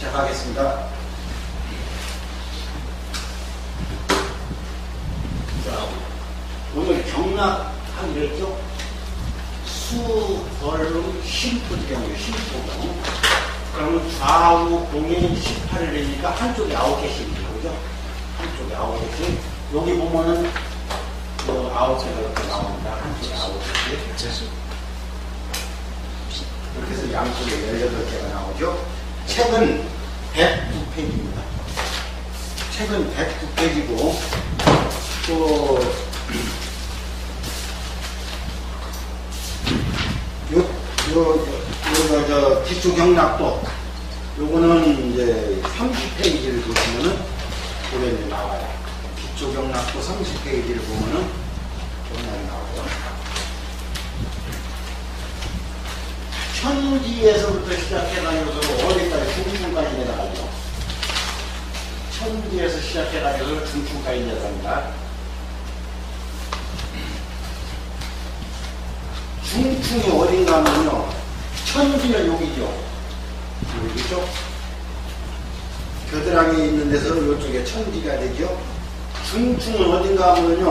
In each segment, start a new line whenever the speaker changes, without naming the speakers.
시작하겠습니다. 자, 오늘 경락하기로 했죠? 수벌음 심포경이에요. 심포경. 그러면 좌우 공이 18이니까 한쪽에 9개씩이죠. 그죠? 한쪽에 9개씩. 여기 보면은 그 9개가 이렇게 나옵니다. 한쪽에 9개씩. 이렇게 해서 양쪽에 18개가 나오죠. 책은 109페이지입니다. 책은 109페이지고, 또, 기초 경락도, 요거는 이제 30페이지를 보시면은, 고려이 나와요. 기초 경락도 30페이지를 보면은, 경락이 나와요. 천지에서부터 시작해가지고 어디까지 중충까지 내려가죠. 천지에서 시작해가지고 중충까지 내려갑니다. 중충이 어딘가 하면요, 천지는 여기죠. 여기죠. 겨드랑이 있는 데서 이쪽에 천지가 되죠. 중충은 어딘가 하면요,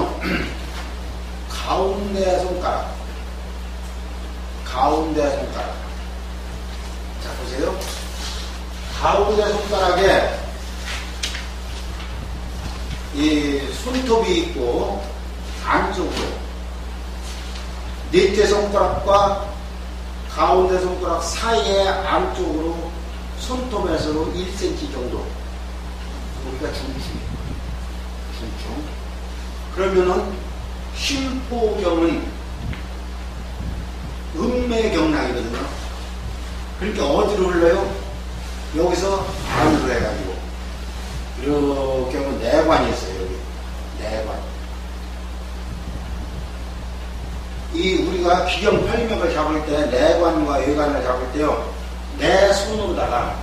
가운데 손가락. 가운데 손가락. 자, 보세요. 가운데 손가락에 이 손톱이 있고, 안쪽으로 넷째 손가락과 가운데 손가락 사이에 안쪽으로 손톱에서 1cm 정도. 여기가 중충. 그러면은 심포경은 음매경락이거든요. 그러니까 어디로 흘러요? 여기서 안으로 해가지고 이렇게 하면 내관이 있어요. 여기 내관. 이 우리가 기경 팔맥을 잡을 때 내관과 외관을 잡을 때요, 내 손으로다가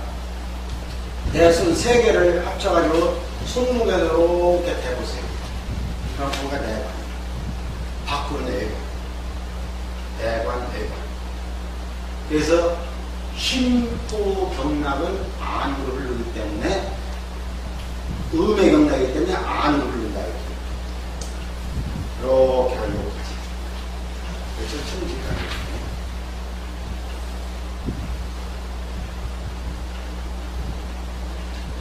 내 손 3개를 합쳐가지고 손목에 이렇게 대보세요. 그럼 거기가 내관. 밖으로 내관. 내관, 외관. 그래서 심포경락은 안으로 흐르기 때문에, 음의 경락이기 때문에 안으로 흐른다. 이렇게 하려고 하지. 그래서 천지까지.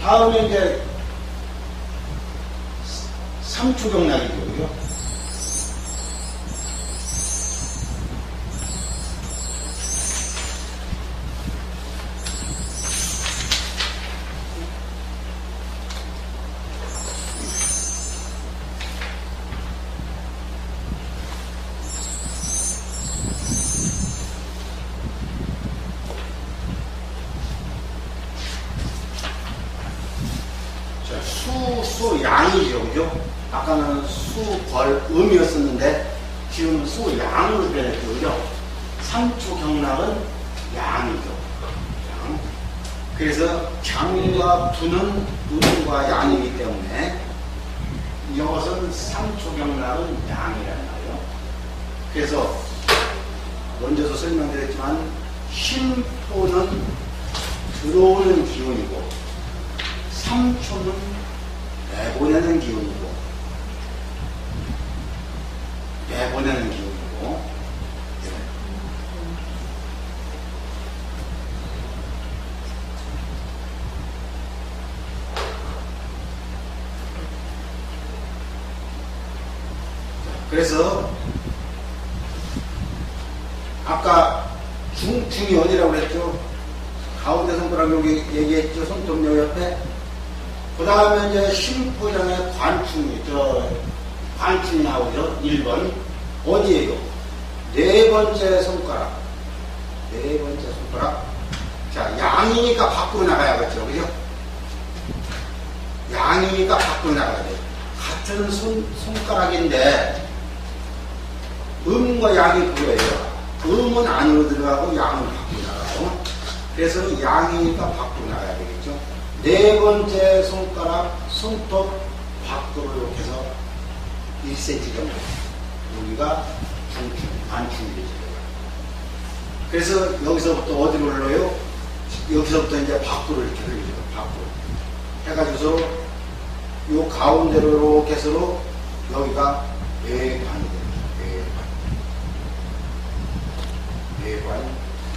다음에 이제 3초 경락이죠. 그죠? 수양이죠, 그죠? 아까는 수벌음이었었는데, 지금 수양으로 변했죠, 그죠? 3초 경락은 양이죠. 양. 그래서 장과 부는 음과 양이기 때문에, 이것은 3초 경락은 양이란 말이에요. 그래서, 먼저도 설명드렸지만, 심포는 들어오는 기운이고, 3초는 내보내는 기운이고, 내보내는 기운이고, 그래서 아까 중충이 어디라고 그랬죠? 가운데 손가락 여기 얘기했죠? 손톱 요 옆에. 그 다음에 이제 심포장의 관충이, 관충이 나오죠. 1번. 어디에요? 4번째 손가락. 4번째 손가락. 자, 양이니까 밖으로 나가야겠죠. 그죠? 양이니까 밖으로 나가야 돼요. 같은 손가락인데, 음과 양이 보여요. 음은 안으로 들어가고 양은 밖으로 나가요. 그래서 양이니까 밖으로 나가야 되겠죠. 4번째 손가락, 손톱 밖으로 이렇게 해서 1cm 정도. 여기가 중충, 안충이 되죠. 그래서 여기서부터 어디로 흘러요? 여기서부터 이제 밖으로 이렇게 흘리죠. 밖으로. 해가지고서 요 가운데로 이렇게 해서 여기가 외관이 됩니다.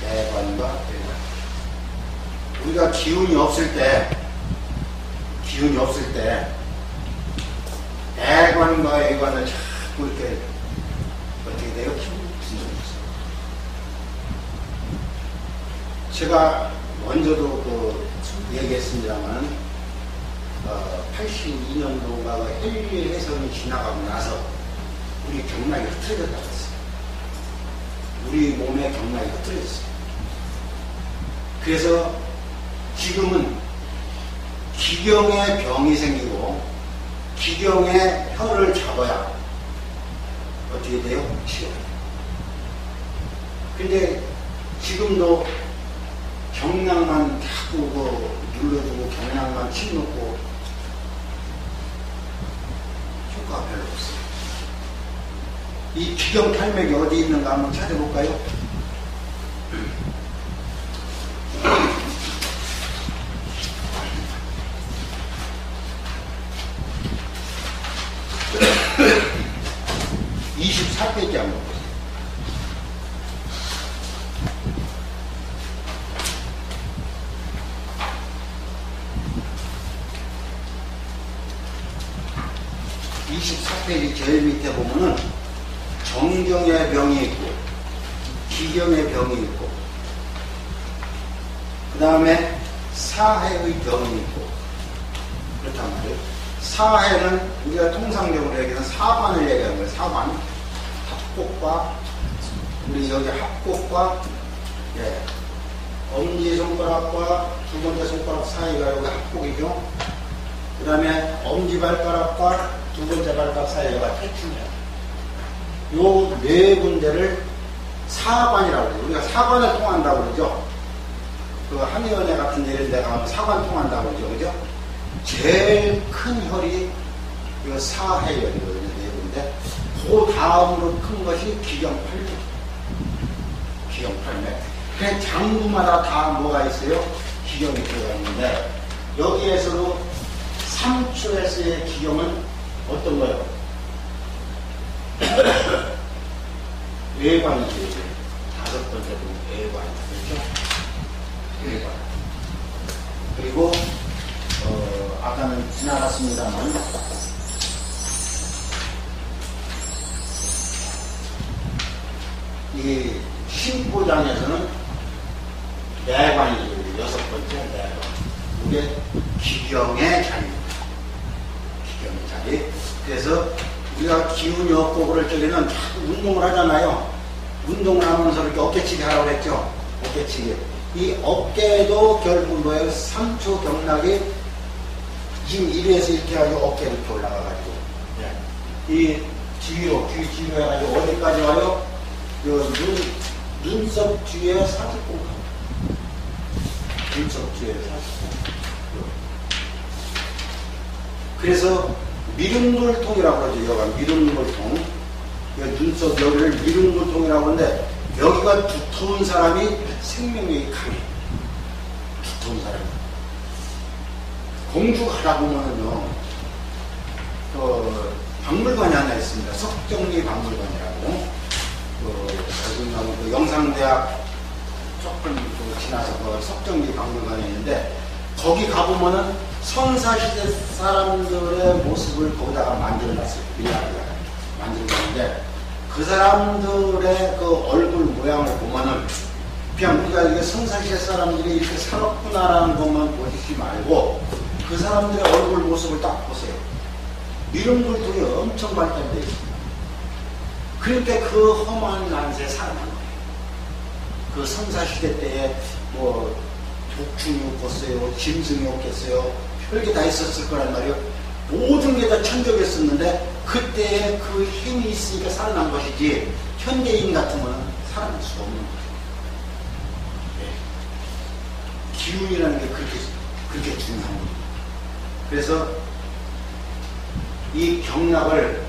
외관과 외관. 우리가 기운이 없을 때, 애관과 외관을 자꾸 이렇게 어떻게 돼요? 무슨 소리 있어요? 제가 먼저도 얘기했습니다만 82년도가 헬리의 해성이 지나가고 나서 우리 경락이 흐트러졌다고 했어요. 우리 몸의 경락이 흐트러졌어요. 그래서 지금은 기경의 병이 생기고 기경의 혀를 잡아야 어떻게 돼요? 치워요. 근데 지금도 경락만 자꾸 눌러주고 경락만 침놓고 효과가 별로 없어요. 이 기경 탈맥이 어디 있는가 한번 찾아볼까요? (24페이지) 한번 보세요. (24페이지) 제일 밑에 보면은 정경의 병이 있고 기경의 병이 있고 그 다음에 사해의 병이 있고 그렇단 말이에요. 사해는 우리가 통상적으로 얘기하는 사관을 얘기하는 거예요. 사관. 합곡과 우리 여기 합곡과 엄지손가락과 두 번째 손가락 사이가 여기 합곡이죠. 그 다음에 엄지발가락과 두 번째 발가락 사이가 태충이에요. 요 네 군데를 사관이라고 그러죠. 우리가 사관을 통한다고 그러죠. 그 한의원에 같은 데 이런 데 가면 사관 통한다고 그러죠. 그죠? 제일 큰 혈이 이 사해혈이거든요. 네 군데. 그 다음으로 큰 것이 기경팔맥. 기경팔맥. 그냥 장부마다 다 뭐가 있어요? 기경이 들어가 있는데 여기에서도 3초에서의 기경은 어떤 거예요? 외관이죠. 다섯 번째로 외관. 그렇죠? 외관. 그리고 아까는 지나갔습니다만 이 신포장에서는 내관이죠. 여섯 번째 내관. 이게 기경의 자리입니다. 기경의 자리. 그래서 우리가 기운이 없고 그럴 적에는 자꾸 운동을 하잖아요. 운동을 하면서 이렇게 어깨치기 하라고 했죠. 어깨치기. 이 어깨도 결국 뭐예요? 3초 경락이 지금 이래서 이렇게 해가지고 어깨를 이렇게 올라가가지고 이 뒤로, 귀 뒤로 해가지고 어디까지 와요? 눈썹 뒤에 40공 눈썹 뒤에 40공. 그래서 미륵물통이라고 그러죠. 여기가 미륵물통. 눈썹 여기를 미륵물통이라고 하는데 여기가 두터운 사람이 생명력이 강해. 두터운 사람이. 공주 가다 보면은요, 박물관이 하나 있습니다. 석정리 박물관이라고. 그 영상대학 조금 지나서 그 석정리 박물관이 있는데 거기 가보면은 선사시대 사람들의 모습을 거기다가 만들어놨어요. 밀라리다가 만들어놨는데 그 사람들의 그 얼굴 모양을 보면은 그냥 우리가 이게 선사시대 사람들이 이렇게 살았구나라는 것만 보시지 말고 그 사람들의 얼굴 모습을 딱 보세요. 미륵물통이 엄청 발달되어 있습니다. 그러니까 그 험한 난세에 살아난 거예요. 그 선사시대 때에 뭐 독충이 없겠어요, 짐승이 없겠어요, 별게 다 있었을 거란 말이에요. 모든 게 다 천적이었었는데 그때의 그 힘이 있으니까 살아난 것이지 현대인 같으면 살아날 수가 없는 거예요. 네. 기운이라는 게 그렇게 중요한 겁니다. 그래서 이 경락을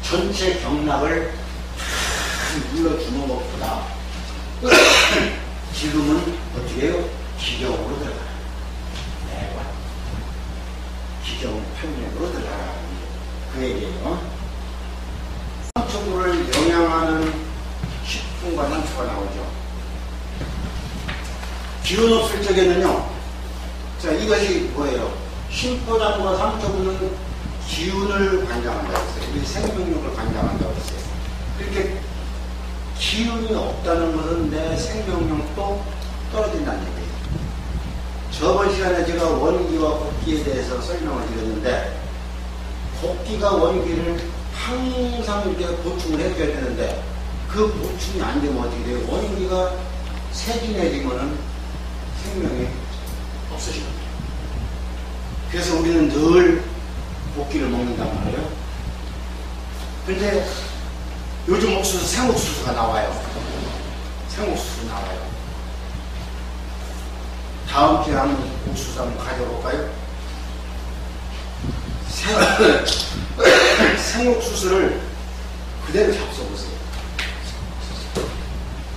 전체 경락을 다 눌러주는 것보다 지금은 어떻게 어떻게 해요? 기경으로 들어가라. 매번. 기경 평면으로 들어가라. 그 얘기예요. 상처부를 영향하는 식품과 상처가 나오죠. 기운 없을 적에는요, 자, 이것이 뭐예요? 심포장과 상처부는 기운을 관장한다고 했어요. 우리 생명력을 관장한다고 했어요. 그렇게 기운이 없다는 것은 내 생명력도 떨어진다는 얘기예요. 저번 시간에 제가 원기와 복기에 대해서 설명을 드렸는데, 복기가 원기를 항상 이렇게 보충을 해줘야 되는데, 그 보충이 안 되면 어떻게 돼요? 원기가 세진해지면은 생명이 없어지는 거예요. 그래서 우리는 늘 복기를 먹는단 말이에요. 근데 요즘 옥수수, 생옥수수가 나와요. 생옥수수 나와요. 다음 주에 한번 옥수수 한번 가져볼까요? 생옥수수를 그대로 잡숴보세요.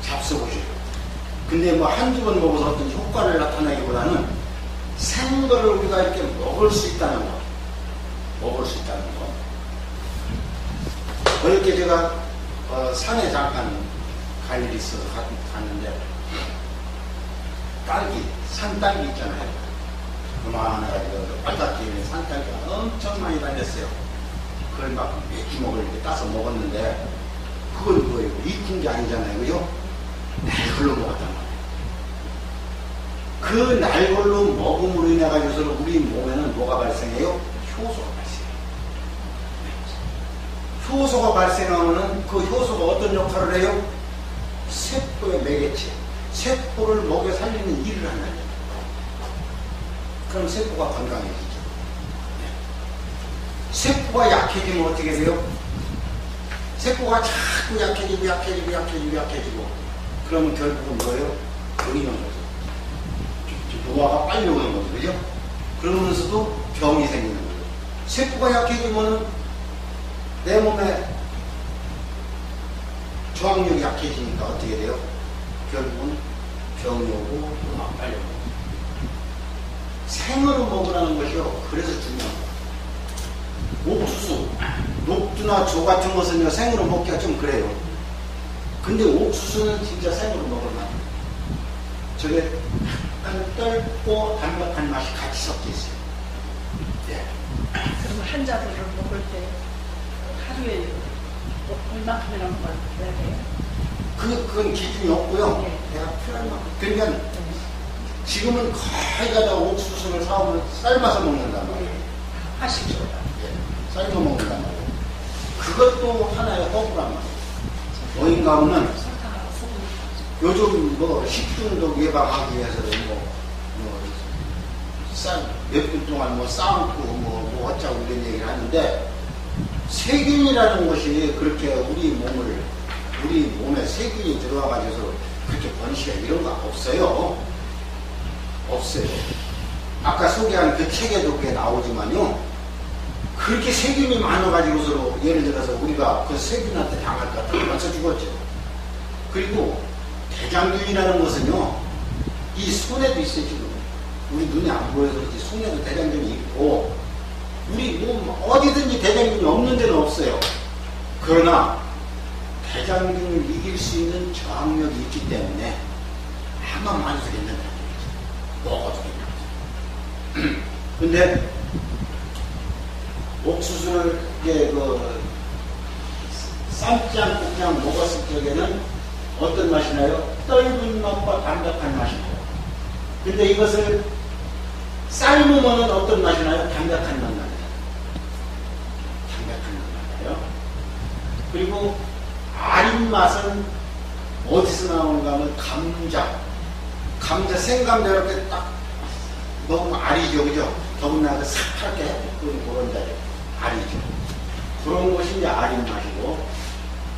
잡숴보시고. 근데 뭐 한두 번 먹어서 어떤 효과를 나타내기보다는 생거를 우리가 이렇게 먹을 수 있다는 거. 먹을 수 있다는 거. 어저께 제가 산에 잠깐 갈 일이 있어서 갔는데, 딸기, 산딸기 있잖아요. 그만해가지고 빨갛게 있는 산딸기가 엄청 많이 달렸어요. 그걸 막 몇 주먹을 이렇게 따서 먹었는데, 그건 뭐예요? 익힌 게 아니잖아요. 그죠? 날걸로 먹었단 말이에요. 그 날걸로 먹음으로 인해가지고 우리 몸에는 뭐가 발생해요? 효소가 발생해요. 효소가 발생하면은 그 효소가 어떤 역할을 해요? 세포의 매개체, 세포를 먹여 살리는 일을 한다는 거예요. 그럼 세포가 건강해지죠. 세포가 약해지면 어떻게 돼요? 세포가 자꾸 약해지고 그러면 결국은 뭐예요? 병이 오는 거죠. 노화가 빨리 오는 거죠. 그죠? 그러면서도 병이 생기는 거죠. 세포가 약해지면은 내 몸에 저항력이 약해지니까 어떻게 돼요? 결국은 병이 오고 노화가 빨리 오고. 생으로 먹으라는 것이요. 그래서 중요한 거예요. 옥수수, 녹두나 조 같은 것은요, 생으로 먹기가 좀 그래요. 근데 옥수수는 진짜 생으로 먹을만. 저게 약간 떫고 담백한 맛이 같이 섞여 있어요. 예.
그러면 한 자루를 먹을 때 하루에 얼마큼이나 먹어야 돼요?
그건 기준이 없고요.
네.
내가 필요한 만큼. 그러니까 지금은 거의 다 옥수수를 사오면 삶아서 먹는단 말이에요.
하시죠.
예. 삶아 먹는단 말이에요. 그것도 하나의 허브란 말이에요. 어딘가 하면 요즘 뭐 식중독 예방하기 위해서는 몇 분 동안 뭐 싸움고 뭐 어쩌고 이런 얘기를 하는데, 세균이라는 것이 그렇게 우리 몸에 세균이 들어와가지고 그렇게 번식해 이런 거 없어요. 없어요. 아까 소개한 그 책에도 그게 나오지만요. 그렇게 세균이 많아가지고서 예를 들어서 우리가 그 세균한테 당할까 떨어져 죽었죠. 그리고 대장균이라는 것은요, 이 손에도 있어요. 지금 우리 눈에 안 보여서 그렇지 손에도 대장균이 있고, 우리 몸 어디든지 대장균이 없는 데는 없어요. 그러나 대장균을 이길 수 있는 저항력이 있기 때문에 한번 만져서 괜찮다는 얘기죠. 먹어도 괜찮죠. 근데 옥수수를 이제 삶지 않고 그냥 먹었을 적에는 어떤 맛이 나요? 떫은 맛과 담백한 맛이 나요. 근데 이것을 삶으면 어떤 맛이 나요? 담백한 맛 나요. 담백한 맛 나요. 그리고 아린 맛은 어디서 나오는가 하면 감자 생감자 이렇게 딱 먹으면 알이죠. 그죠? 더군다나 삭하게 그런 자리 알이죠. 그런 것이 이제 아린 맛이고,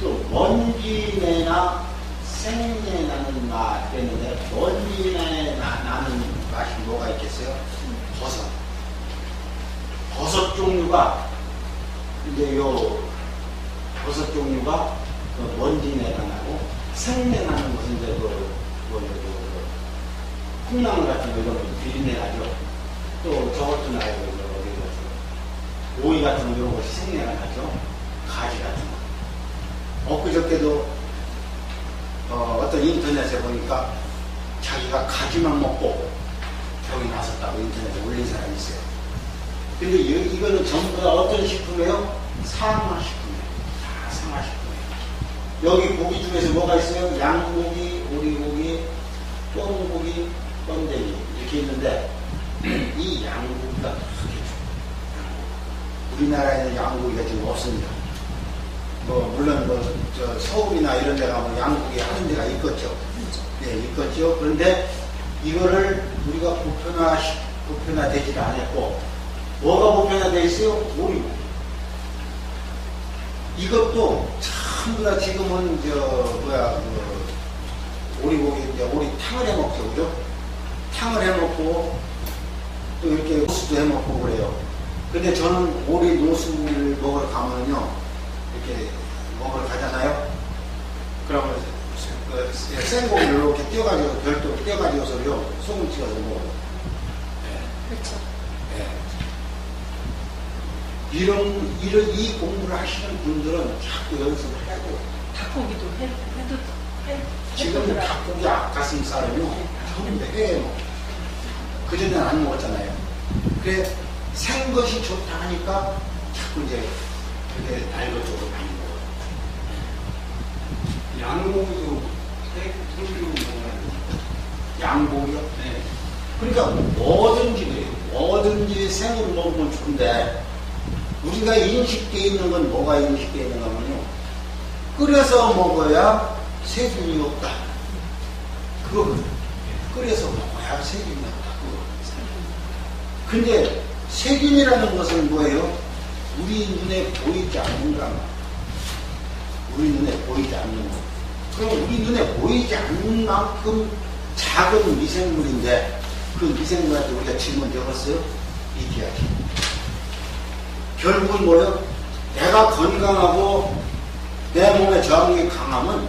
또 먼지내나 생내 나는 맛 그랬는데, 먼지내 나는 맛이 뭐가 있겠어요? 버섯 종류가 이제 버섯 종류가 먼지내가 나고, 생내 나는 것은 이제 콩나물 같은 거 이런 거 비린내 나죠. 또 저것도 나요. 오이 같은 거 이런 것이 생내가 나죠. 가지 같은 거. 엊그저께도 어떤 인터넷에 보니까 자기가 가지만 먹고 병이 났었다고 인터넷에 올린 사람이 있어요. 근데 이거는 전부 다 어떤 식품이에요? 상하식품이에요. 다 상하식품이에요. 여기 고기 중에서 뭐가 있어요? 양고기, 오리고기, 똥고기, 번데기 이렇게 있는데 이 양고기가 크게 좋아요. 우리나라에는 양고기가 지금 없습니다. 물론 저 서울이나 이런 데 가면 양고기 하는 데가 있겠죠. 네, 있겠죠. 그런데 이거를 우리가 보편화되지도 않았고, 뭐가 보편화되어 있어요? 오리고기. 이것도 전부 다 지금은 오리고기 이제 오리탕을 해 먹죠, 그죠? 탕을 해 먹고 또 이렇게 노수도 해 먹고 그래요. 근데 저는 오리 노수를 먹으러 가면요, 이렇게 먹으러 가잖아요. 그러면 생고기를 이렇게 띄어가지고 별도로 띄어가지고서요 소금 찍어서 먹어요. 네.
그렇죠.
네. 이 공부를 하시는 분들은 자꾸 연습을 해야 돼요.
닭고기도 해도
지금 닭고기 앞가슴살은요 전부 해 먹어요. 그전에는 안 먹었잖아요. 그래 생것이 좋다 하니까 자꾸 이제 그렇게 날것 쪽으로 많이 먹어요.
양고기도 생기로 먹어요.
양고기요? 네. 그러니까 뭐든지 그래요. 뭐든지 생으로 먹으면 좋은데 우리가 인식되어 있는 건 뭐가 인식되어 있는 거면요. 끓여서 먹어야 세균이 없다. 그거거든요. 끓여서 먹어야 세균이 없다. 그거. 근데 세균이라는 것은 뭐예요? 우리 눈에 보이지 않는 거란 말이에요. 우리 눈에 보이지 않는 거. 그럼 우리 눈에 보이지 않는 만큼 작은 미생물인데 그 미생물한테 우리가 질문 적었어요? 이기야지. 결국은 뭐예요? 내가 건강하고 내 몸에 저항력이 강하면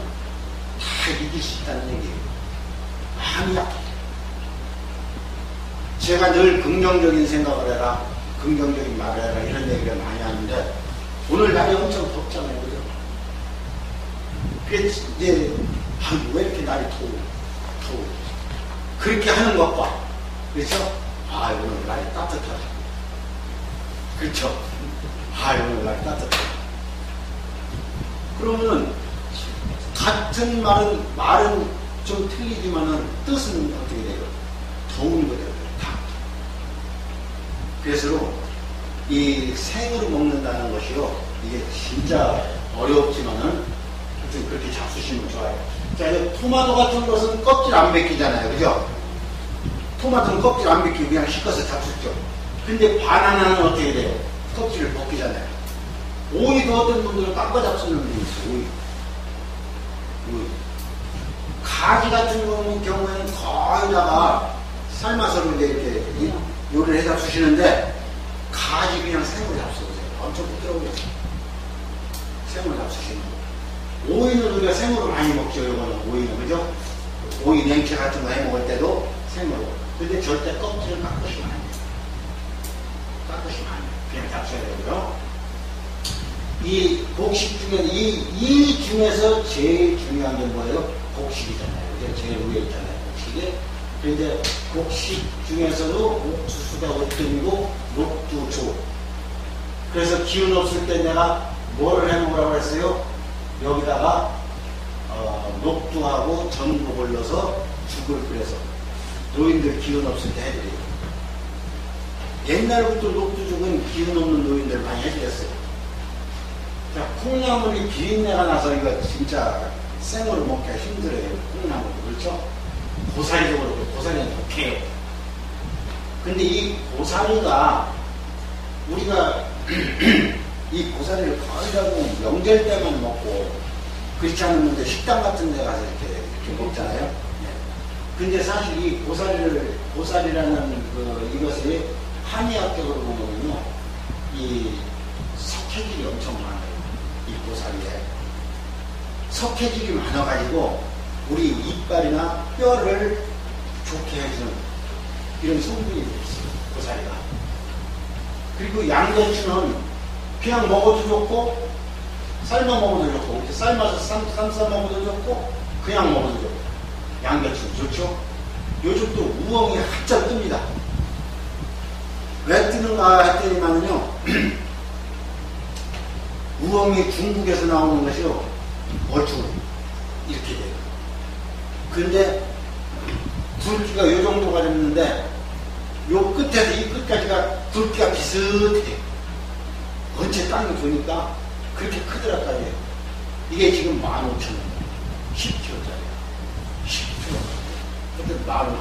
다 이길 수 있다는 얘기예요. 많이 약해. 제가 늘 긍정적인 생각을 해라, 긍정적인 말을 해라 이런 얘기를 많이 하는데 오늘 날이 엄청 덥잖아요. 그죠? 그래서 이제 왜 이렇게 날이 더워? 그렇게 하는 것과 그렇죠? 오늘 날이 따뜻하다. 그렇죠? 오늘 날이 따뜻하다. 그러면은 같은 말은 좀 틀리지만은 뜻은 어떻게 돼요? 더운 거예요. 다. 그래서 이 생으로 먹는다는 것이요, 이게 진짜 어렵지만은 좀 그렇게 잡수시면 좋아요. 자, 토마토 같은 것은 껍질 안 벗기잖아요. 그죠? 토마토는 껍질 안 벗기고 그냥 씻어서 잡수죠. 근데 바나나는 어떻게 돼요? 껍질을 벗기잖아요. 오이도 어떤 분들은 깎아 잡수는 분이 있어요. 오이. 가지 같은 경우에는 거의다가 삶아서 이렇게 요리를 해 잡수시는데 가지 그냥 생으로 잡수세요. 엄청 부드러워요. 생으로 잡수시는 거. 오이는 우리가 생으로 많이 먹죠. 이거는 오이는 그죠? 오이 냉채 같은 거 해 먹을 때도 생으로. 근데 절대 껍질을 깎으시면 안 돼요. 깎으시면 안 돼요. 그냥 잡숴야 되고요. 이 곡식 중에 이 중에서 제일 중요한 게 뭐예요? 곡식이잖아요. 그게 제일 위에 있잖아요. 곡식이. 그런데 곡식 중에서도 옥수수가 어떤이고 녹두조. 그래서 기운 없을 때 내가 뭐를 해 먹으라고 했어요? 여기다가 녹두하고 전복을 넣어서 죽을 끓여서 노인들 기운 없을 때 해드려요. 옛날부터 녹두죽은 기운 없는 노인들 많이 해드렸어요. 자, 콩나물이 비린내가 나서 이거 진짜 생으로 먹기가 힘들어요. 콩나물. 그렇죠? 고사리도 그렇고 고사리는 독해요. 근데 이 고사리가 우리가 이 고사리를 거의 다 명절 때만 먹고 그렇지 않으면 식당 같은 데 가서 이렇게 먹잖아요. 네. 근데 사실 이 고사리라는 이것이 한의학적으로 보면요, 이 석회질이 엄청 많아요. 이 고사리에. 석회질이 많아가지고 우리 이빨이나 뼈를 좋게 해주는 이런 성분이 있어요. 고사리가. 그리고 양배추는 그냥 먹어도 좋고 삶아 먹어도 좋고 이렇게 삶아서 삶아 먹어도 좋고 그냥 먹어도 좋고 양배추 좋죠. 요즘 또 우엉이 한참 뜹니다. 왜 뜨는가 했더니만요 우엉이 중국에서 나오는 것이요 얼추 이렇게 돼요. 근데 굵기가 요 정도가 됐는데 요 끝에서 이 끝까지가 굵기가 비슷해요. 전체 땅을 보니까 그렇게 크더라고요. 이게 지금 15,000원 10kg짜리 10kg 근데 15,000원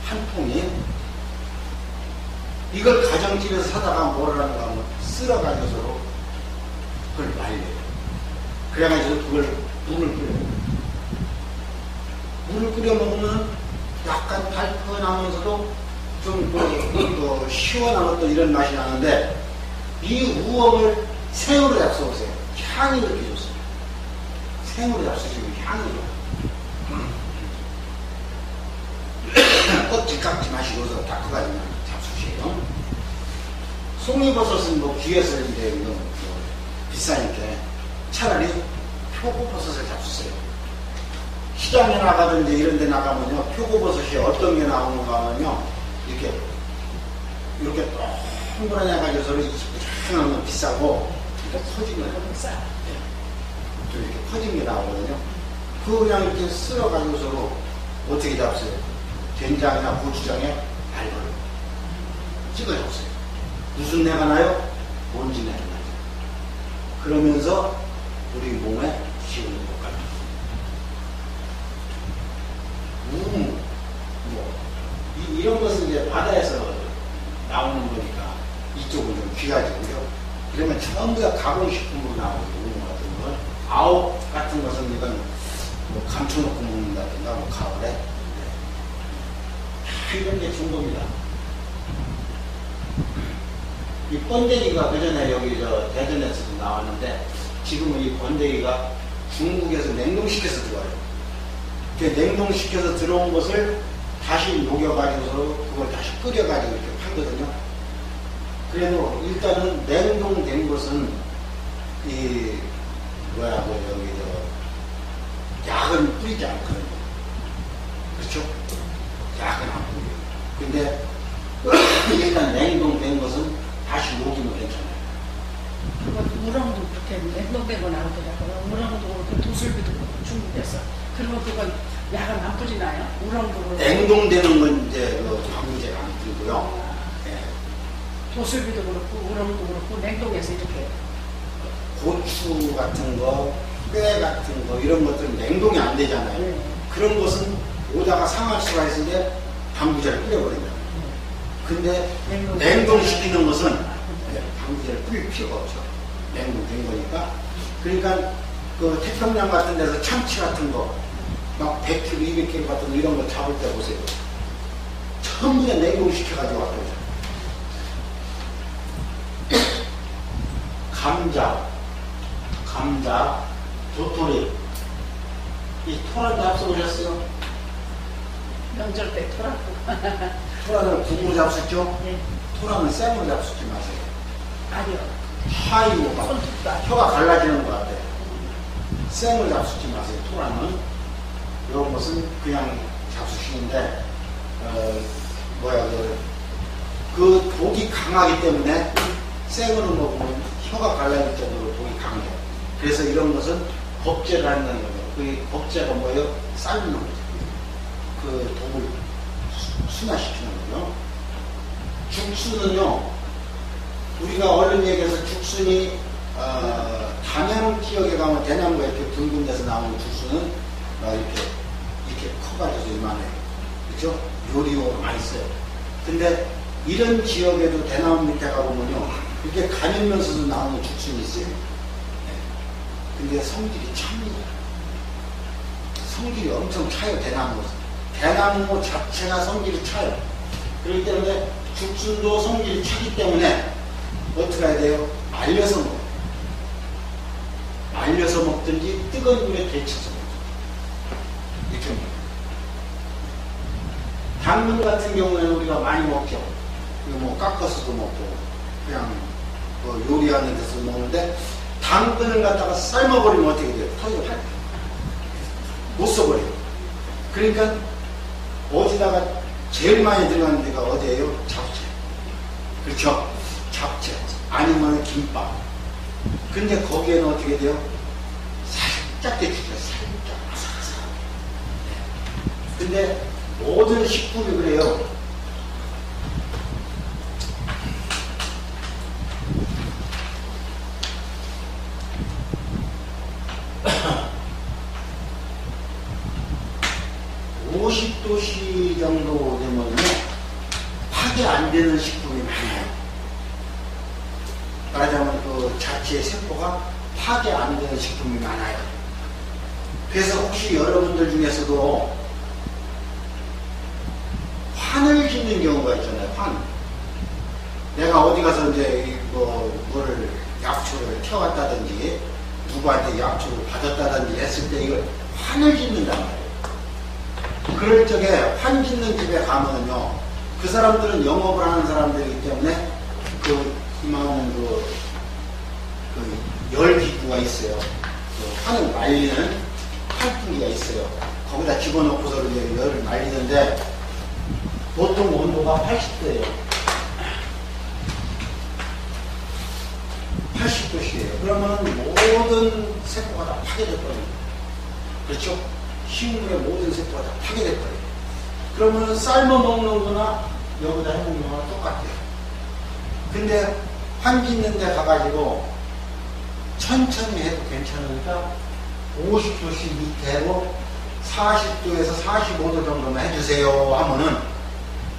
한 통이. 이걸 가정집에서 사다가 뭐라는가 하면 쓸어가지고 그걸 말려요. 그래가지고 그걸 물을 끓여요. 물을 끓여 먹으면 약간 달큰하면서도 좀 시원한 어떤 이런 맛이 나는데 이 우엉을 생으로 잡숴보세요. 향이 그렇게 좋습니다. 생으로 잡수시면 향이 좋아요. 껍질 깎지 마시고서 닦아가지고 잡수세요. 송이버섯은 뭐 귀에서 이제 뭐 비싸니까 차라리 표고버섯을 잡수세요. 시장에 나가든지 이런 데 나가면요 표고버섯이 어떤 게 나오는가 하면요 이렇게 동그랗게 해가지고 이렇게 비싸고 이렇게 퍼진 게 싸. 좀 이렇게 퍼진 게 나오거든요. 그거 그냥 이렇게 쓸어가지고 서로 어떻게 잡수요? 된장이나 고추장에 알걸 찍어 잡수요. 무슨 내가 나요? 먼지 내가 나요. 그러면서 우리 몸에 기운이 못 가요. 이런 것은 이제 바다에서 나오는 거니까 이쪽은 좀 귀하지고요. 그러면 전부 다 가공식품으로 나오는 거 같은 건 아욱 같은 것은 이건 뭐 감춰놓고 먹는다든가 뭐 가을에 이런 게 중독이다. 이 번데기가 그전에 여기 대전에서도 나왔는데 지금은 이 번데기가 중국에서 냉동시켜서 들어와요. 그 냉동시켜서 들어온 것을 다시 녹여가지고서 그걸 다시 끓여가지고 이렇게 팔거든요. 그래도 일단은 냉동된 것은 약은 뿌리지 않거든요. 그렇죠? 약은 안 뿌려요. 근데 일단 냉동된 것은 다시 녹이면 괜찮아요.
그거 우렁도 그렇게 냉동된 거 나오더라고요. 우렁도 그렇고 도술비도 그렇고 중국에서. 그러면 그건 약은 안 뿌리나요? 우렁도 그렇고.
냉동되는 건 이제 방부제가 안 들고요. 네.
도술비도 그렇고 우렁도 그렇고 냉동해서 이렇게.
고추 같은 거, 뼈 같은 거 이런 것들은 냉동이 안 되잖아요.
네.
그런 것은 오다가 상할 수가 있는데 방부제를 뿌려버립니다. 근데 냉동시키는 것은 방부제를 뿌릴 필요가 없죠. 냉동된 거니까. 그러니까 그 태평양 같은 데서 참치 같은 거 막 100kg, 200kg 같은 거 이런 거 잡을 때 보세요. 전부 다 냉동시켜가지고 왔거든요. 감자, 도토리, 이 토란 잡숴보셨어요?
명절 때 토라고.
토란을 국으로 잡수죠?
네.
토란은 생으로 잡수지 마세요.
아니요.
하이고 막
손톱도 안
혀가 갈라지는 것 같아요. 생을 잡수지 마세요. 토란은 이런 것은 그냥 잡수시는데 그 독이 강하기 때문에 생으로 먹으면 혀가 갈라질 정도로 독이 강해요. 그래서 이런 것은 법제를 한다는 거죠. 그 법제가 뭐예요? 삶는 거죠. 그 독을 순화시키는 거죠. 죽순은요, 우리가 얼른 얘기해서 죽순이 단양 지역에 가면 대나무가 이렇게 붉은 데서 나오는 죽순은 이렇게 커가지고 이만해요. 그렇죠? 요리용으로 많이 써요. 근데 이런 지역에도 대나무 밑에 가보면요, 이렇게 가늘면서도 나오는 죽순이 있어요. 근데 성질이 찹니다. 성질이 엄청 차요. 대나무 자체가 성질이 차요. 그렇기 때문에 죽순도 성질이 차기 때문에 어떻게 해야 돼요? 말려서 먹어요. 말려서 먹든지 뜨거운 물에 데쳐서 먹어요. 이렇게 먹어요. 당근 같은 경우에는 우리가 많이 먹죠. 이거 뭐 깎아서도 먹고 그냥 뭐 요리하는 데서 먹는데 당근을 갖다가 삶아버리면 어떻게 돼요? 터져요. 못 써버려요. 그러니까 어디다가 제일 많이 들어가는 데가 어디예요? 잡채. 그렇죠? 잡채. 아니면 김밥. 근데 거기에는 어떻게 돼요? 살짝 데치죠. 살짝 아삭아삭하게. 근데 모든 식품이 그래요. 50도씨 정도 되면요, 파괴 안 되는 식품이 많아요. 말하자면 그 자체의 세포가 파괴 안 되는 식품이 많아요. 그래서 혹시 여러분들 중에서도 환을 짓는 경우가 있잖아요. 환. 내가 어디 가서 이제 뭐를 약초를 태웠다든지 누구한테 약초를 받았다든지 했을 때 이걸 환을 짓는단 말이에요. 그럴 적에 환 짓는 집에 가면은요, 그 사람들은 영업을 하는 사람들이기 때문에 이만한 열기구가 있어요. 환을 말리는 환풍기가 있어요. 거기다 집어넣고서 이제 열을 말리는데 보통 온도가 80도예요. 80도씩이에요. 그러면 모든 세포가 다 파괴돼버려요. 그렇죠? 식물의 모든 세포가 다 파괴돼버려요. 그러면 삶아 먹는 거나 여기다 해먹는 거나 똑같아요. 근데 환 짓는 데 가가지고 천천히 해도 괜찮으니까 50도씩 밑에로 40도에서 45도 정도만 해주세요 하면은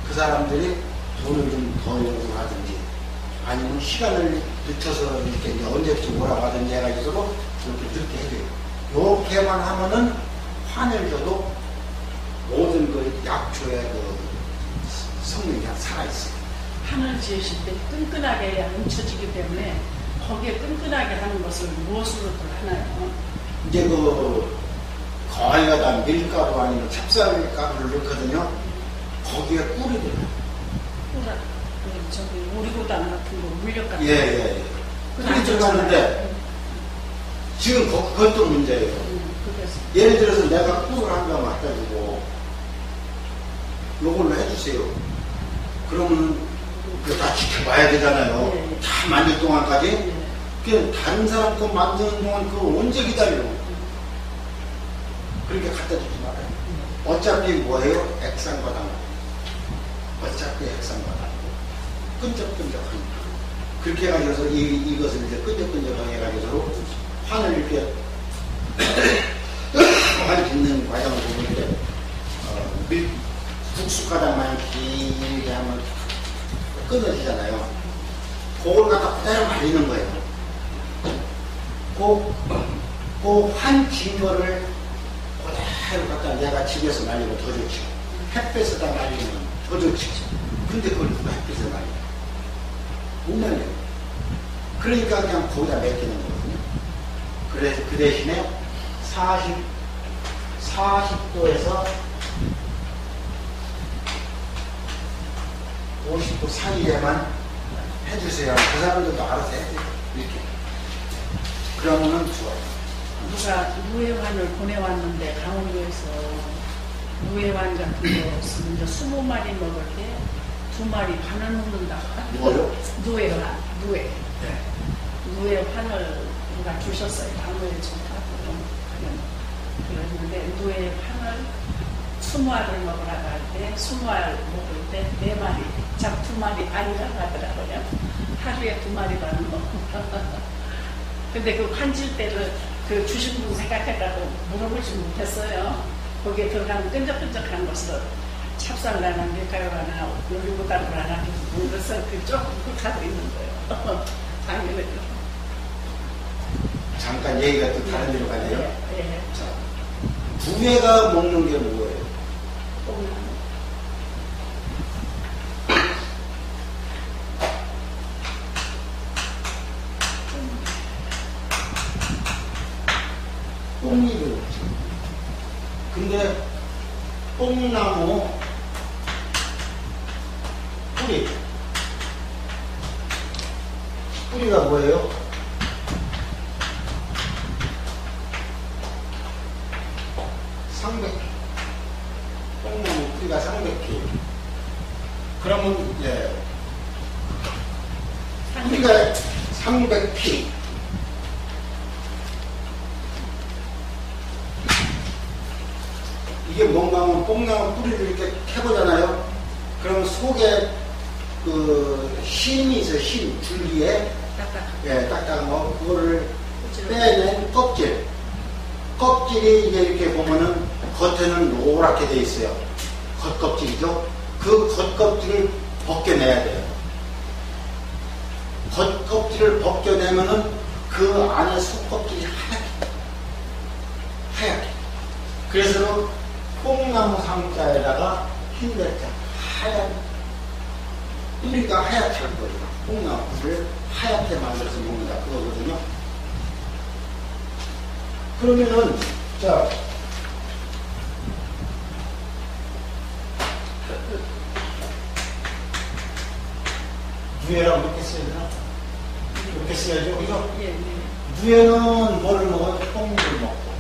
그 사람들이 돈을 좀 더 요구하든지 아니면 시간을 늦춰서 이렇게 이제 언제쯤 오라고 하든지 해가지고 이렇게 늦게 해줘요. 요렇게만 하면은 환을 줘도 모든 그 약초의 그 성능이 살아있어요.
판을 지으실 때 끈끈하게 안 묻혀지기 때문에 거기에 끈끈하게 하는 것을 무엇으로들 하나요?
이제 거의가 다 밀가루 아니면 찹쌀가루를 넣거든요. 거기에 꿀이 들어요.
꿀, 저기 오리고당 같은 거, 물엿 같은 거.
예. 꿀이 들어갔는데 지금 그것도 문제예요.
그래서.
예를 들어서 내가 꿀을 한 병 갖다 주고 요걸로 해주세요. 그러면 그거 다 지켜봐야 되잖아요.
예.
다 만들 동안까지.
예.
그 다른 사람 거 만드는 동안 그거 언제 기다려? 그렇게 갖다 주지 말아요. 어차피 뭐예요? 액상과당. 어차피 액상과당. 끈적끈적하니까. 그렇게 해가지고서 이것을 이제 끈적끈적하게 해가지고 환을 이렇게 환 짓는 과정을 보는데 국수가당 마냥 길게 하면 끊어지잖아요. 그걸 갖다 그대로 말리는 거예요. 환 진거를 그대로 갖다 내가 집에서 말리면 더 좋죠. 햇볕에다 말리면 더 좋죠. 근데 그걸 누가 햇빛에 말려? 못 말려요. 그러니까 그냥 거기다 맡기는 거거든요. 그래서 그 대신에 40도에서 50도 사이에만 해주세요. 그 사람들도 알아서 해요. 이렇게. 그러면은 좋아요.
누가 무해환을 보내왔는데 강원도에서 무해환 같은 거 쓰면 이제 20마리 먹을 때 2마리 반을 먹는다.
뭐요?
누에환, 누에.
네.
누에환을 누가 주셨어요. 강원도에 좀 가고 그랬는데 누에환을 20알을 먹으라고 할 때 20알 먹을 때 4마리, 참 2마리 반이라고 하더라고요. 하루에 2마리 반을 먹고. 근데 그 환질 때를 그 주신 분 생각해가지고 물어보지 못했어요. 거기에 들어가면 끈적끈적한 것을 찹쌀라나 밀가루라나 올리고당이라나 그래서 그 조금 하고 있는 거예요. 당연히.
잠깐 얘기가 또 다른 데로 가네요.
예.
자, 부회가 먹는 게 뭐예요?
뽕나무.
뽕잎을 먹죠. 근데 뽕나무 뿌리. 뿌리가 뭐예요? 상백피. 뽕나무 뿌리가 상백피. 그러면, 예. 뿌리가 상백피. 이게 뭔가 하면 뽕나무 뿌리를 이렇게 캐보잖아요. 그럼 속에 그 심이 있어요. 심, 줄기에. 예, 딱딱한 거. 그거를 빼낸 껍질. 껍질이 이게 이렇게 보면은 겉에는 노랗게 돼 있어요. 겉껍질이죠. 그 겉껍질을 벗겨내야 돼요. 겉껍질을 벗겨내면은 그 안에 속껍질이 하얗게. 그래서 뽕나무 상자에다가 흰대자 하얀 뿌리가 하얗게 할 거예요. 뽕나무 뿌리를 하얗게 만들어서 먹는다. 그거거든요. 그러면은, 자, 누에라고 이렇게 써야 되나? 이렇게 써야죠. 그죠?
예, 예.
누에는 뭐를 먹어요? 똥물을 먹고.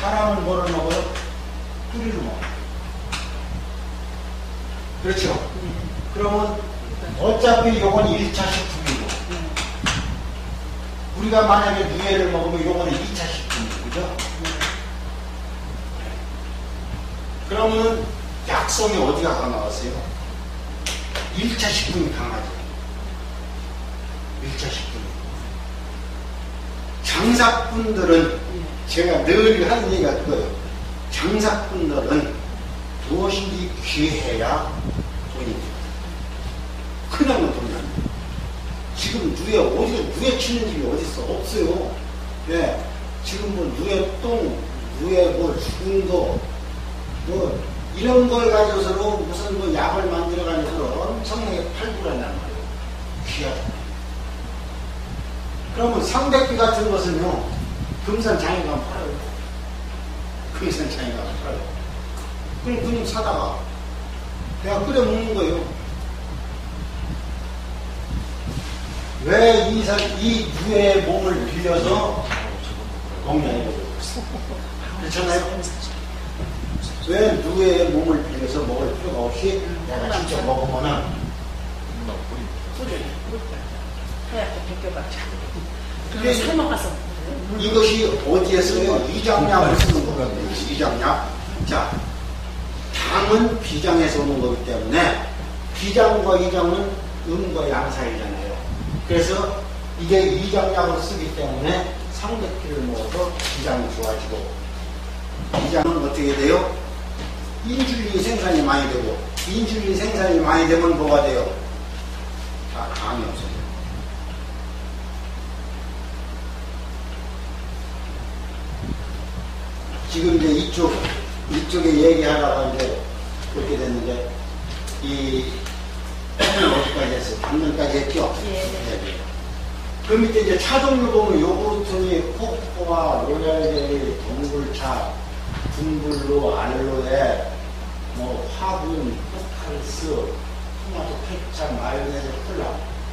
사람은 뭐를 먹어요? 뿌리를 먹어요. 그렇죠?
예.
그러면 어차피 요건 1차 식품이고,
예.
우리가 만약에 누에를 먹으면 요거는 2차 식품이고, 그죠? 그러면 약성이 어디가 강하세요? 1차 식품이 강하죠. 1차 식품이. 장사꾼들은 제가 늘 하는 얘기가 그거예요. 장사꾼들은 무엇인지 귀해야 돈이 돼요. 그냥은 돈이 안 돼요. 지금 누에 치는 집이 어딨어? 없어요. 예. 지금 뭐 누에 똥, 누에 뭐 죽은 거, 뭐 이런 걸 가지고서도 무슨 뭐 약을 만들어가지고 엄청나게 팔구란단 말이에요. 귀하다. 그러면 상백비 같은 것은요, 금산장에 가면 팔아요. 금산장에 가면 팔아요. 그럼 그냥 사다가 내가 끓여 먹는 거예요. 왜 이 누의 몸을 빌려서 먹냐고. 그렇잖아요? 왜 누의 몸을 빌려서 먹을 필요가 없이 내가 직접 먹으면은
뿌리 하얗게 벗겨가지고.
그게
삶아가서.
이것이 어디에 써요? 위장약을 쓰는 거거든요. 위장약. 자, 당은 비장에서 오는 거기 때문에 비장과 위장은 음과 양 사이잖아요. 그래서 이게 위장약을 쓰기 때문에 상백피를 먹어서 비장이 좋아지고, 비장은 어떻게 돼요? 인슐린 생산이 많이 되고, 인슐린 생산이 많이 되면 뭐가 돼요? 다 당이 없어요. 지금 이제 이쪽에 얘기하다가 이제 그렇게 됐는데, 어디까지 했어요? 당면까지 했죠?
예.
네. 그 밑에 이제 차 종류 보면 요구르트니, 코코아, 로얄제리, 동굴차, 분불로, 알로에, 뭐, 화분, 포칼스, 토마토 케찹, 마요네즈, 콜라.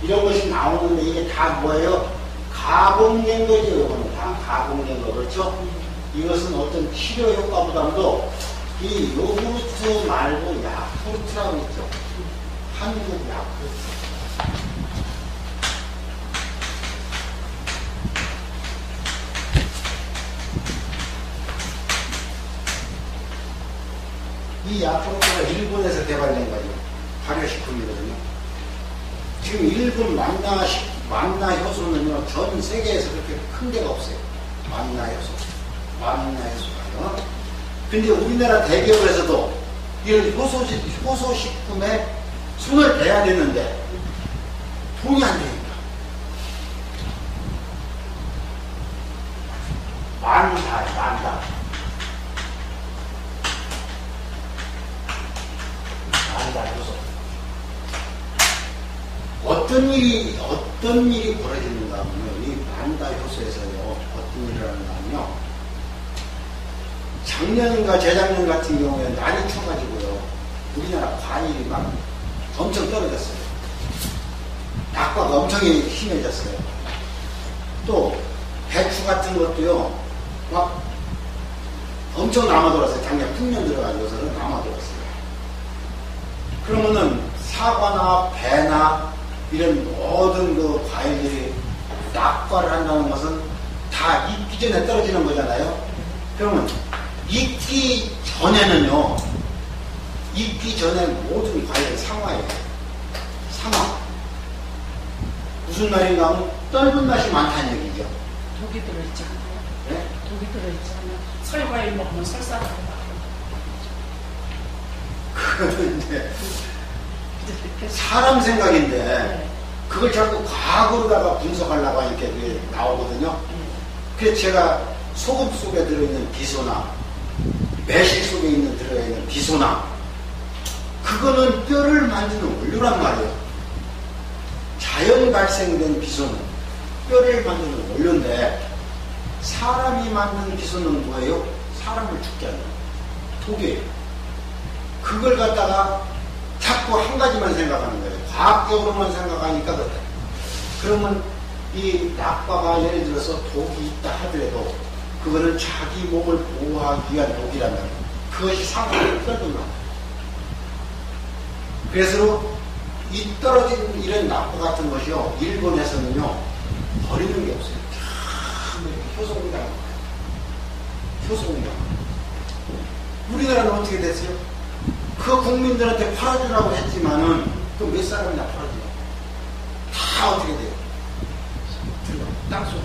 이런 것이 나오는데 이게 다 뭐예요? 가공된 거죠, 이거는. 다 가공된 거, 그렇죠? 이것은 어떤 치료 효과보다도 이 요구르트 말고 야쿠르트라고 있죠. 한국 야쿠르트. 이 야쿠르트가 일본에서 개발된 거죠. 발효식품이거든요. 지금 일본 만나 효소는요, 전 세계에서 그렇게 큰 데가 없어요. 만나 효소가요. 근데 우리나라 대기업에서도 이런 효소식품에 손을 대야 되는데 돈이 안 되니까. 만다 효소. 어떤 일이 벌어지는가 하면, 이 만다 효소에서요, 어떤 일을 하는가 하면요, 작년인가 재작년 같은 경우에 난이 쳐가지고요, 우리나라 과일이 막 엄청 떨어졌어요. 낙과가 엄청 심해졌어요. 또 배추 같은 것도요, 막 엄청 남아돌았어요. 작년 풍년 들어가지고서는 남아돌았어요. 그러면은 사과나 배나 이런 모든 그 과일들이 낙과를 한다는 것은 다 익기 전에 떨어지는 거잖아요. 그러면 익기 전에는요, 익기 전에 모든 과일은 상화예요. 상화. 무슨 말인가 하면 떫은 맛이 많다는 얘기죠.
독이 들어있지 않아요?
네?
독이 들어있지 않아요? 설과일 먹으면 설사라고
그거는 이제
하고.
사람 생각인데
네.
그걸 자꾸 과거로다가 분석하려고 하니까 그게 나오거든요. 그래서 제가 소금 속에 들어있는 비소나 매실 속에 들어있는 비소나 그거는 뼈를 만드는 원료란 말이에요. 자연 발생된 비소는 뼈를 만드는 원료인데 사람이 만든 비소는 뭐예요? 사람을 죽게 하는 독이에요. 그걸 갖다가 자꾸 한 가지만 생각하는 거예요. 과학적으로만 생각하니까 그렇다. 그러면 이 낙과가 예를 들어서 독이 있다 하더라도 그거는 자기 몸을 보호하기 위한 독이란 말이에요. 그것이 상황을 떨어진다. 그래서 이 떨어진 이런 낙과 같은 것이요, 일본에서는요 버리는 게 없어요. 참 효소공장, 효소공장. 우리나라는 어떻게 됐어요? 그 국민들한테 팔아주라고 했지만은 그 몇 사람이나 팔아줘요. 다 어떻게 돼요? 땅속으로.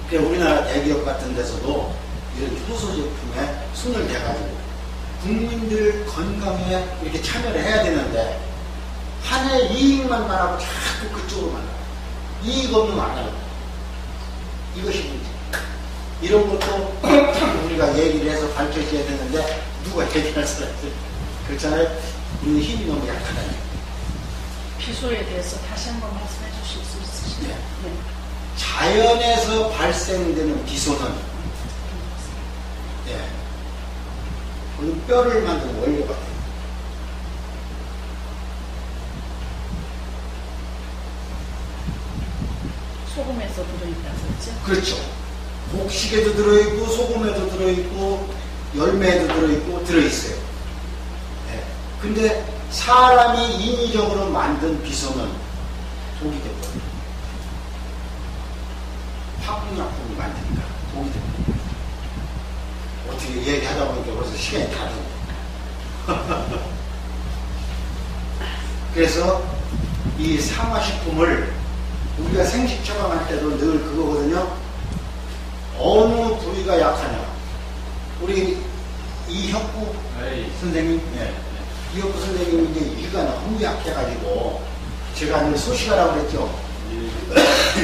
그러니까 우리나라 대기업 같은 데서도 이런 효소 제품에 손을 대가지고 국민들 건강에 이렇게 참여를 해야 되는데 한 해 이익만 바라고 자꾸 그쪽으로만 가요. 이익 없는 거 안 해요. 이것이 문제. 이런 것도 우리가 얘기를 해서 밝혀져야 되는데 누가 얘기할 사람이 있어요? 그렇잖아요. 우리는 힘이 너무 약하다니.
비소에 대해서 다시 한번 말씀해 주실 수 있으시죠?
네.
네.
자연에서 발생되는 비소는 그 뼈를 만드는 원료가 돼요.
소금에서 들어있다고 했죠?
그렇죠. 곡식에도 들어있고 소금에도 들어있고 열매에도 들어있고 들어있어요. 네. 근데 사람이 인위적으로 만든 비소는 독이 되거든요. 화학약품을 만드니까 독이 됩니다. 어떻게 얘기하다 보니까 벌써 시간이 다 됐네. 그래서 이 상화식품을 우리가 생식 처방할 때도 늘 그거거든요. 어느 부위가 약하냐. 우리 이혁구 선생님, 이혁구 선생님이 이제 이가 너무 약해가지고 제가 늘 소식하라고 그랬죠.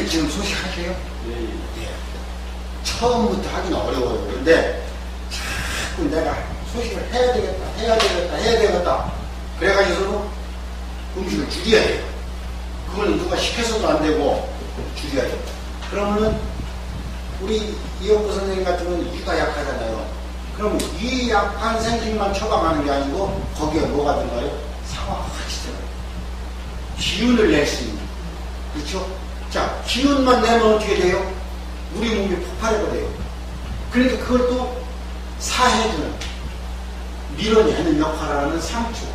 지금 소식하세요? 처음부터 하기는 어려워요. 그런데 자꾸 내가 소식을 해야 되겠다. 그래가지고서는 음식을 줄여야 돼요. 그건 누가 시켜서도 안 되고 줄여야 돼요. 그러면은 우리 이혁구 선생님 같은 경우는 이가 약하잖아요. 그럼 이 약한 생식만 처방하는 게 아니고 거기에 뭐가 들어가요? 상화가 같이 들어가요. 기운을 낼 수 있는. 그렇죠? 자, 기운만 내면 어떻게 돼요? 우리 몸이 폭발해버려요. 그러니까 그걸 또 사해주는, 밀어내는 역할을 하는 상추.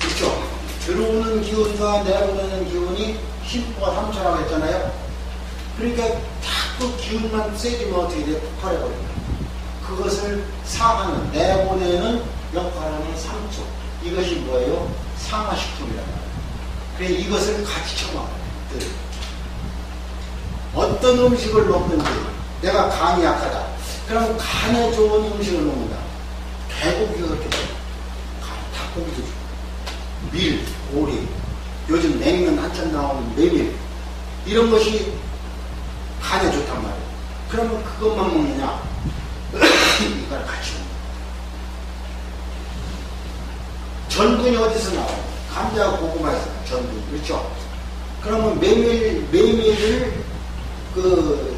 그렇죠? 들어오는 기운과 내보내는 기운이 심포가 상처라고 했잖아요. 그러니까 자꾸 기운만 세지면 어떻게 돼요? 폭발해버립니다. 그것을 사하는, 내보내는 역할을 하는 상추. 이것이 뭐예요? 상하식품이란 말이에요. 그래서 이것을 같이 처방해요. 어떤 음식을 먹든지 내가 간이 약하다. 그럼 간에 좋은 음식을 먹는다. 개고기가 그렇게 돼요. 닭고기도 좋고 밀, 오리, 요즘 냉면 한참 나오는 메밀 이런 것이 간에 좋단 말이에요. 그러면 그것만 먹느냐? 이걸 같이 먹는 전분이 어디서 나와요? 감자하고 고구마에서 전분. 그렇죠? 그러면 메밀을 그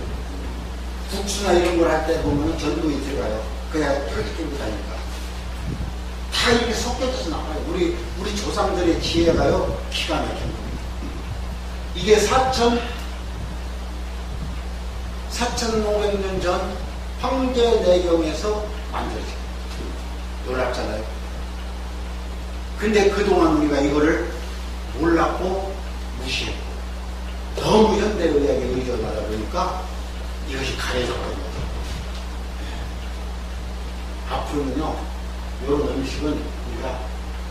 국수나 이런 걸 할 때 보면 전분이 들어가요. 그래야 쫄깃쫄깃하니까. 다 이렇게 섞여져서 나와요. 우리 조상들의 지혜가요, 기가 막힌 겁니다. 이게 4,500년 전 황제내경에서 만들어진 놀랍잖아요. 근데 그동안 우리가 이거를 몰랐고 무시했고 너무 현대의학에 의존하다 보니까 이것이 가려졌거든요. 앞으로는요, 이런 음식은 우리가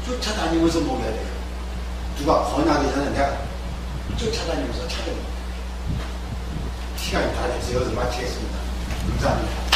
쫓아다니면서 먹어야 돼요. 누가 권하기 전에 내가 쫓아다니면서 찾아요. 시간이 다 돼서 여기서 마치겠습니다. 감사합니다.